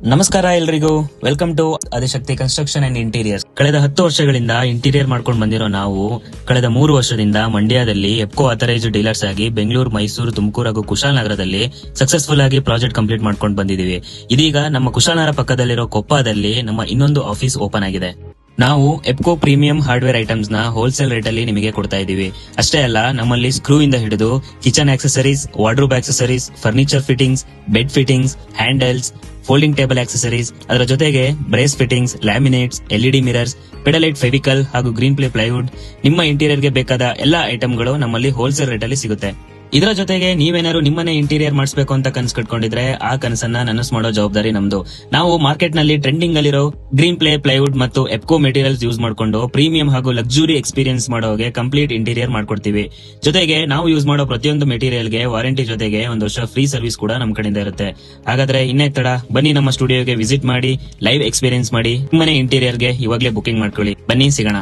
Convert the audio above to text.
ನಮಸ್ಕಾರ ಎಲ್ರಿಗೂ, welcome to Adishakti construction and interiors. ಕಳೆದ 10 ವರ್ಷಗಳಿಂದ ಇಂಟೀರಿಯರ್ ಮಾಡ್ಕೊಂಡು ಬಂದಿರೋ ನಾವು ಕಳೆದ 3 ವರ್ಷದಿಂದ ಮಂಡ್ಯದಲ್ಲಿ ಎಪ್ಕೋ ಆಥರೈಸ್ಡ್ ಡೀಲರ್ಸ್ ಆಗಿ ಬೆಂಗಳೂರು, ಮೈಸೂರು, ತುಮಕೂರು ಹಾಗೂ ಕುಶಾಲನಗರದಲ್ಲಿ ಸಕ್ಸಸ್ಫುಲ್ ಆಗಿ ಪ್ರಾಜೆಕ್ಟ್ ಕಂಪ್ಲೀಟ್ ಮಾಡ್ಕೊಂಡು ಬಂದಿದೀವಿ. ಇದೀಗ ನಮ್ಮ ಕುಶಾಲನಗರ ಪಕ್ಕದಲ್ಲಿರೋ ಕೊಪ್ಪದಲ್ಲಿ ನಮ್ಮ ಇನ್ನೊಂದು ಆಫೀಸ್ ಓಪನ್ ಆಗಿದೆ. ನಾವು ಎಪ್ಕೋ ಪ್ರೀಮಿಯಂ ಹಾರ್ಡ್ವೇರ್ ಐಟಮ್ಸ್ ನ ಹೋಲ್ಸೇಲ್ ರೇಟ್ ಅಲ್ಲಿ ನಿಮಗೆ ಕೊಡ್ತಾ ಇದೀವಿ. ಅಷ್ಟೇ ಅಲ್ಲ, ನಮ್ಮಲ್ಲಿ ಸ್ಕ್ರೂ ಇಂದ ಹಿಡಿದು kitchen accessories, wardrobe accessories, furniture fittings, bed fittings, handles, folding table accessories, ಅದರ ಜೊತೆಗೆ brace fittings, laminates, LED mirrors, Pidilite Fevicol ಹಾಗೂ ಗ್ರೀನ್ ಪ್ಲೇ ಪ್ಲೈವುಡ್, ನಿಮ್ಮ ಇಂಟೀರಿಯರ್ ಗೆ ಬೇಕಾದ ಎಲ್ಲಾ ಐಟಮ್ಗಳು ನಮ್ಮಲ್ಲಿ ಹೋಲ್ಸೇಲ್ ರೇಟ್ ಅಲ್ಲಿ ಸಿಗುತ್ತೆ. ಇದರ ಜೊತೆಗೆ ನೀವೇನಾದ್ರು ನಿಮ್ಮನೆ ಇಂಟೀರಿಯರ್ ಮಾಡಿಸಬೇಕು ಅಂತ ಕನ್ಸ್ ಕಟ್ಕೊಂಡಿದ್ರೆ ಆ ಕನಸನ್ನ ನನಸು ಮಾಡೋ ಜವಾಬ್ದಾರಿ ನಮ್ದು. ನಾವು ಮಾರ್ಕೆಟ್ ನಲ್ಲಿ ಟ್ರೆಂಡಿಂಗ್ ಅಲ್ಲಿರೋ ಗ್ರೀನ್ ಪ್ಲೇ ಪ್ಲೈವುಡ್ ಮತ್ತು ಎಪ್ಕೋ ಮೆಟೀರಿಯಲ್ಸ್ ಯೂಸ್ ಮಾಡ್ಕೊಂಡು ಪ್ರೀಮಿಯಂ ಹಾಗೂ ಲಕ್ಸುರಿ ಎಕ್ಸ್ಪೀರಿಯನ್ಸ್ ಮಾಡೋಗೆ ಕಂಪ್ಲೀಟ್ ಇಂಟೀರಿಯರ್ ಮಾಡ್ಕೊಡ್ತೀವಿ. ಜೊತೆಗೆ ನಾವು ಯೂಸ್ ಮಾಡೋ ಪ್ರತಿಯೊಂದು ಮೆಟೀರಿಯಲ್ ಗೆ ವಾರಂಟಿ ಜೊತೆಗೆ 1 ವರ್ಷ ಫ್ರೀ ಸರ್ವಿಸ್ ಕೂಡ ನಮ್ ಕಡೆಯಿಂದ ಇರುತ್ತೆ. ಹಾಗಾದ್ರೆ ಇನ್ನೇ ತಡ, ಬನ್ನಿ ನಮ್ಮ ಸ್ಟುಡಿಯೋಗೆ ವಿಸಿಟ್ ಮಾಡಿ ಲೈವ್ ಎಕ್ಸ್ಪೀರಿಯನ್ಸ್ ಮಾಡಿ ನಿಮ್ಮನೆ ಇಂಟೀರಿಯರ್ ಗೆ ಇವಾಗಲೇ ಬುಕಿಂಗ್ ಮಾಡ್ಕೊಳ್ಳಿ. ಬನ್ನಿ ಸಿಗೋಣ.